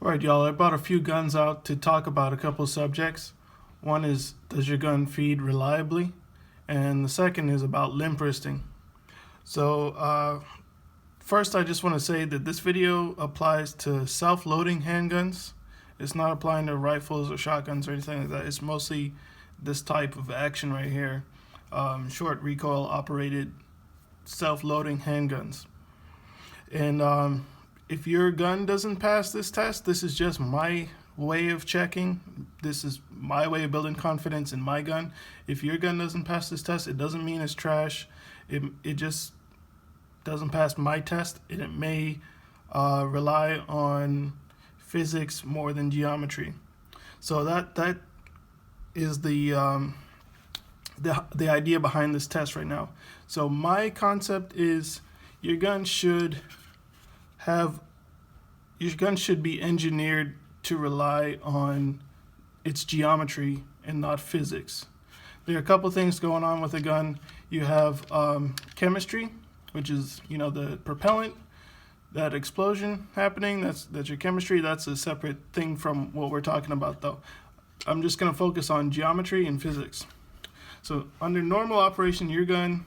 Alright, y'all, I brought a few guns out to talk about a couple subjects. One is, does your gun feed reliably? And the second is about limp wristing. So, first I just want to say that this video applies to self-loading handguns. It's not applying to rifles or shotguns or anything like that. It's mostly this type of action right here. Short recoil operated self-loading handguns. And if your gun doesn't pass this test, this is just my way of checking. This is my way of building confidence in my gun. If your gun doesn't pass this test, it doesn't mean it's trash. It just doesn't pass my test, and it may rely on physics more than geometry. So that is the idea behind this test right now. So my concept is your gun should be engineered to rely on its geometry and not physics. There are a couple things going on with a gun. You have chemistry, which is, the propellant, that explosion happening. That's your chemistry. That's a separate thing from what we're talking about, though. I'm just going to focus on geometry and physics. So under normal operation, your gun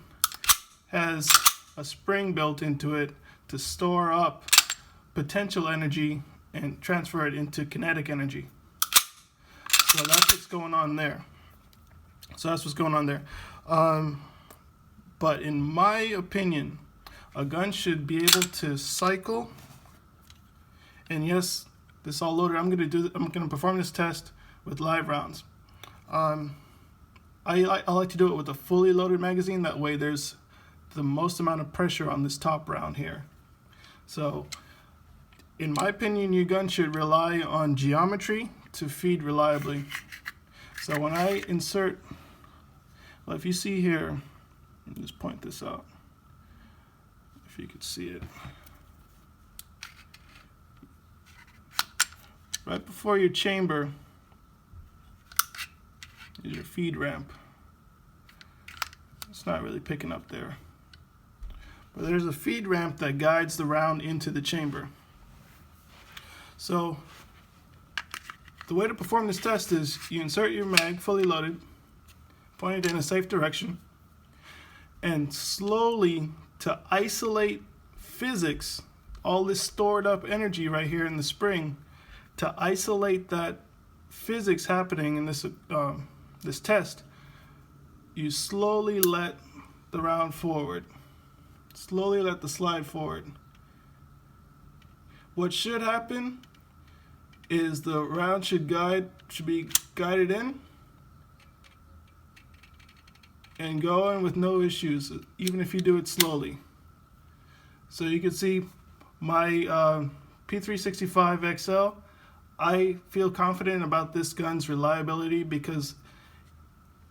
has a spring built into it to store up potential energy and transfer it into kinetic energy. So that's what's going on there. But in my opinion, a gun should be able to cycle. And yes, this is all loaded. I'm going to perform this test with live rounds. I like to do it with a fully loaded magazine. That way there's the most amount of pressure on this top round here. So in my opinion, your gun should rely on geometry to feed reliably. So when I insert, well, if you see here, let me just point this out, if you could see it. Right before your chamber is your feed ramp. It's not really picking up there. But there's a feed ramp that guides the round into the chamber. So the way to perform this test is you insert your mag fully loaded, point it in a safe direction, and slowly, to isolate physics, all this stored up energy right here in the spring, to isolate that physics happening in this test, you slowly let the round forward. Slowly let the slide forward. What should happen is the round should be guided in and go in with no issues, even if you do it slowly. So you can see my P365 XL. I feel confident about this gun's reliability because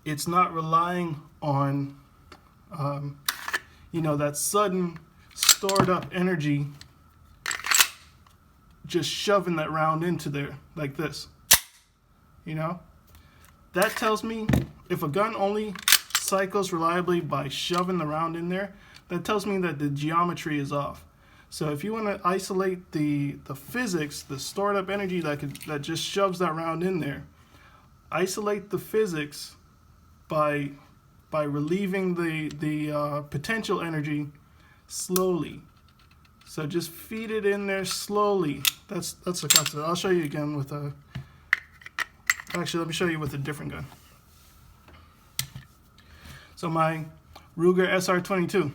it's not relying on that sudden stored up energy just shoving that round into there like this. That tells me if a gun only cycles reliably by shoving the round in there, that tells me that the geometry is off. So if you want to isolate the physics, the stored up energy that just shoves that round in there, isolate the physics by relieving the potential energy slowly. So just feed it in there slowly. That's the concept. I'll show you again with a. Actually, let me show you with a different gun. So my Ruger SR22.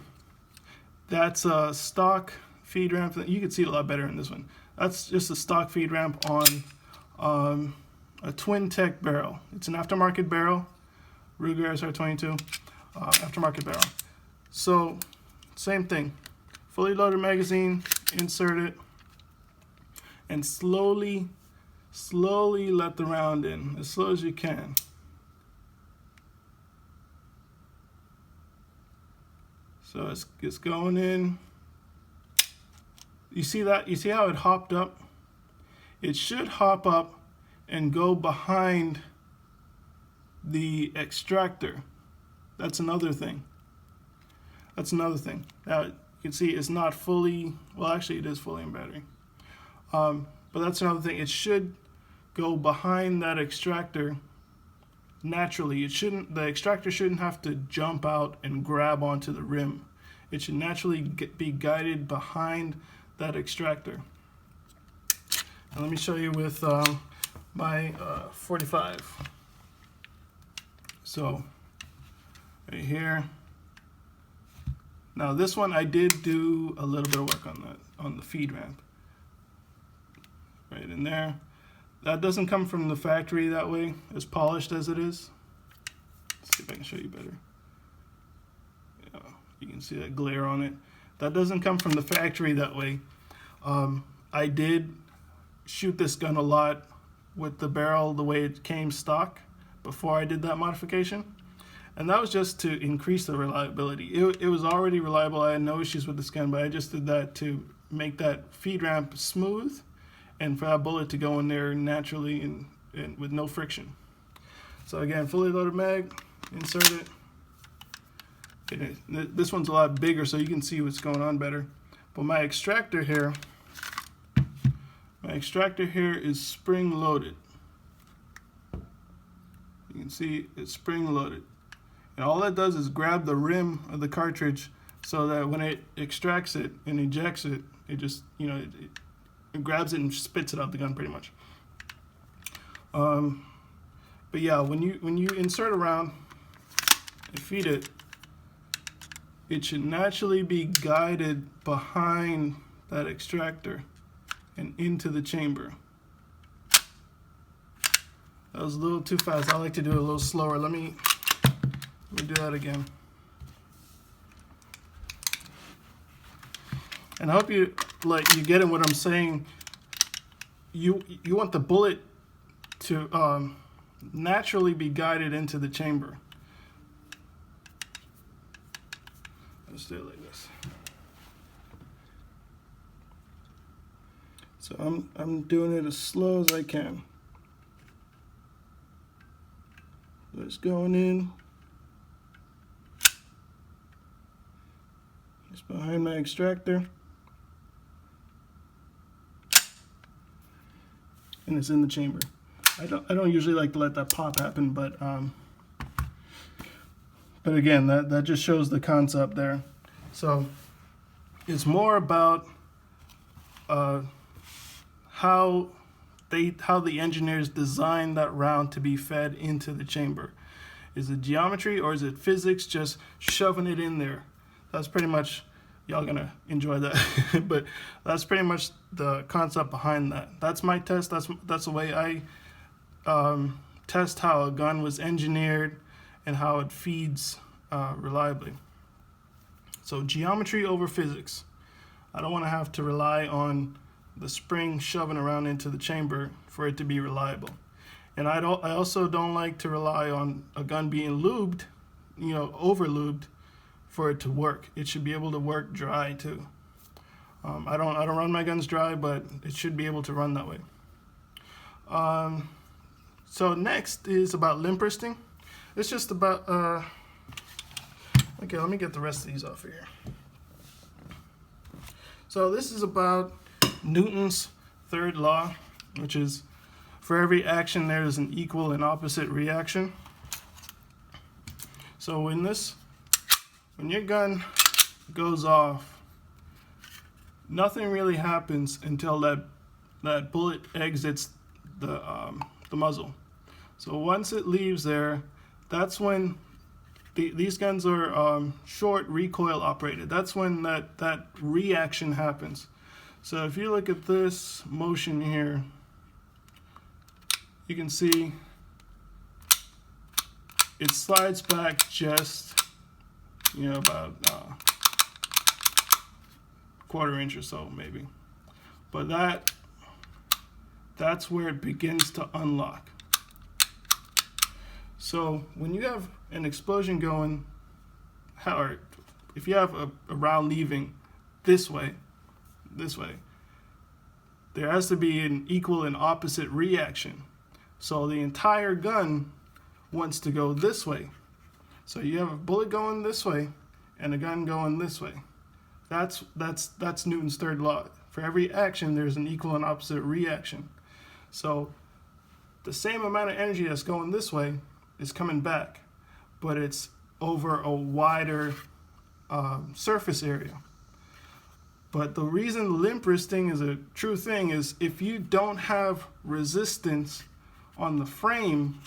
That's a stock feed ramp. You can see it a lot better in this one. That's just a stock feed ramp on a twin tech barrel. It's an aftermarket barrel. Ruger SR22, aftermarket barrel. So same thing. Fully loaded magazine, insert it, and slowly let the round in, as slow as you can. So it's going in. You see that? You see how it hopped up? It should hop up and go behind the extractor. That's another thing. Now you can see it's not fully, well, actually it is fully in battery. but that's another thing. It should go behind that extractor naturally. The extractor shouldn't have to jump out and grab onto the rim. It should naturally be guided behind that extractor. And let me show you with my 45. So right here. Now this one I did do a little bit of work on the feed ramp. Right in there. That doesn't come from the factory that way, as polished as it is. Let's see if I can show you better. Yeah, you can see that glare on it. That doesn't come from the factory that way. I did shoot this gun a lot with the barrel the way it came stock before I did that modification. And that was just to increase the reliability. It was already reliable. I had no issues with this gun, but I just did that to make that feed ramp smooth and for that bullet to go in there naturally and with no friction. So again, fully loaded mag, insert it. This one's a lot bigger so you can see what's going on better. But my extractor here is spring loaded. You can see it's spring loaded. And all that does is grab the rim of the cartridge so that when it extracts it and ejects it, it just, you know, it grabs it and spits it out the gun pretty much. But yeah, when you insert a round and feed it, it should naturally be guided behind that extractor and into the chamber. That was a little too fast. I like to do it a little slower. Let me do that again. And I hope you get it what I'm saying. You want the bullet to naturally be guided into the chamber. Let's do it like this. So I'm doing it as slow as I can. So it's going in. It's behind my extractor. And it's in the chamber. I don't usually like to let that pop happen, but again, that just shows the concept there. So it's more about how the engineers designed that round to be fed into the chamber. Is it geometry or is it physics just shoving it in there? That's pretty much, y'all gonna enjoy that. But that's pretty much the concept behind that. That's my test. That's the way I test how a gun was engineered and how it feeds reliably. So geometry over physics. I don't want to have to rely on the spring shoving around into the chamber for it to be reliable. And I also don't like to rely on a gun being lubed, you know, over lubed for it to work. It should be able to work dry too. I don't run my guns dry, but it should be able to run that way. So next is about limp wristing. It's just about okay, let me get the rest of these off of here. So this is about Newton's third law, which is for every action there is an equal and opposite reaction. So when your gun goes off, nothing really happens until that bullet exits the muzzle. So once it leaves there, that's when these guns are short recoil operated. That's when that reaction happens. So if you look at this motion here, you can see it slides back just, you know, about quarter inch or so maybe. But that's where it begins to unlock. So when you have an explosion going, or if you have a round leaving this way, there has to be an equal and opposite reaction. So the entire gun wants to go this way. So you have a bullet going this way and a gun going this way. That's Newton's third law. For every action, there's an equal and opposite reaction. So the same amount of energy that's going this way is coming back, but it's over a wider surface area. But the reason limp wristing is a true thing is if you don't have resistance on the frame,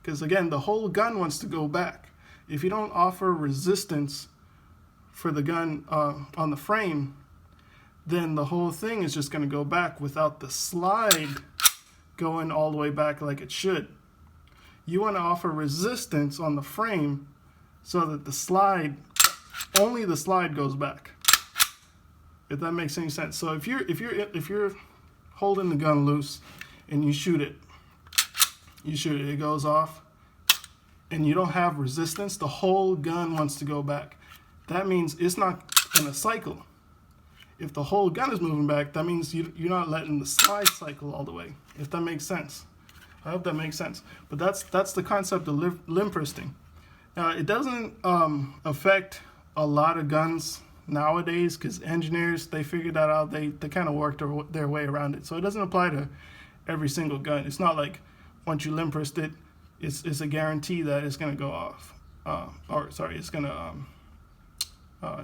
because again, the whole gun wants to go back. If you don't offer resistance for the gun on the frame, then the whole thing is just going to go back without the slide going all the way back like it should. You want to offer resistance on the frame so that the slide, only the slide goes back. If that makes any sense. So if you're holding the gun loose and you shoot it, it goes off, and you don't have resistance, the whole gun wants to go back. That means it's not in a cycle. If the whole gun is moving back, that means you're not letting the slide cycle all the way. If that makes sense. I hope that makes sense. But that's the concept of limp wristing. Now, it doesn't affect a lot of guns nowadays because engineers, they figured that out. They kind of worked their way around it. So it doesn't apply to every single gun. It's not like once you limp wrist it, it's a guarantee that it's going to go off. It's going to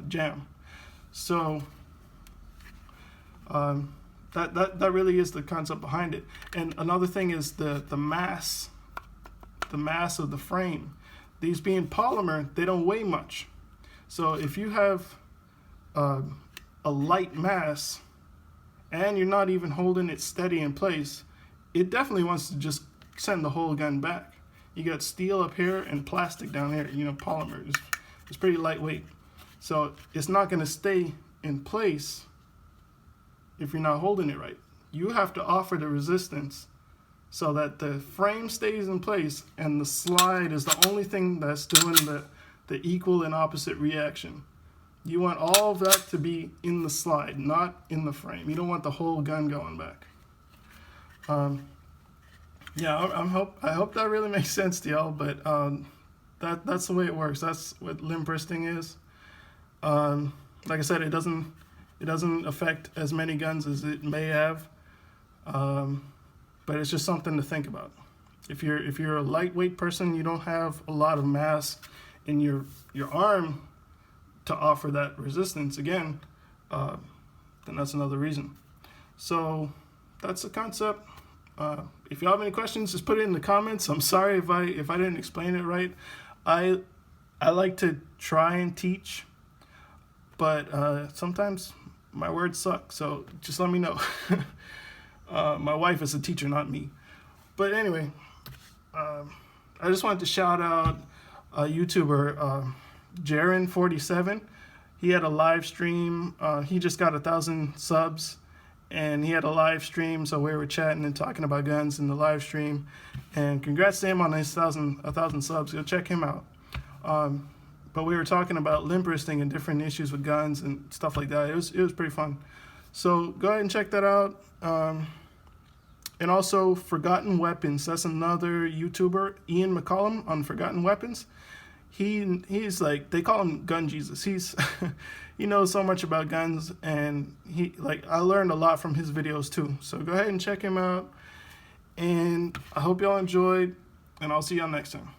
jam. So that really is the concept behind it. And another thing is the mass of the frame. These being polymer, they don't weigh much. So if you have a light mass and you're not even holding it steady in place, it definitely wants to just send the whole gun back. You got steel up here and plastic down here, polymer. It's pretty lightweight. So it's not going to stay in place if you're not holding it right. You have to offer the resistance so that the frame stays in place and the slide is the only thing that's doing the equal and opposite reaction. You want all of that to be in the slide, not in the frame. You don't want the whole gun going back. I hope that really makes sense to y'all, but that's the way it works. That's what limp wristing is. Like I said, it doesn't affect as many guns as it may have, but it's just something to think about. If you're a lightweight person, you don't have a lot of mass in your arm to offer that resistance again, then that's another reason. So that's the concept. If you have any questions, just put it in the comments. I'm sorry if I didn't explain it right. I like to try and teach, but sometimes my words suck, so just let me know. My wife is a teacher, not me. But anyway, I just wanted to shout out a YouTuber, Jaren47. He had a live stream. He just got 1,000 subs, and he had a live stream, so we were chatting and talking about guns in the live stream. And congrats to him on his 1,000 subs. Go check him out. But we were talking about limp wristing and different issues with guns and stuff like that. It was pretty fun. So go ahead and check that out. And also Forgotten Weapons. That's another YouTuber, Ian McCollum on Forgotten Weapons. He's like, they call him Gun Jesus. He knows so much about guns, and I learned a lot from his videos too. So go ahead and check him out. And I hope y'all enjoyed, and I'll see y'all next time.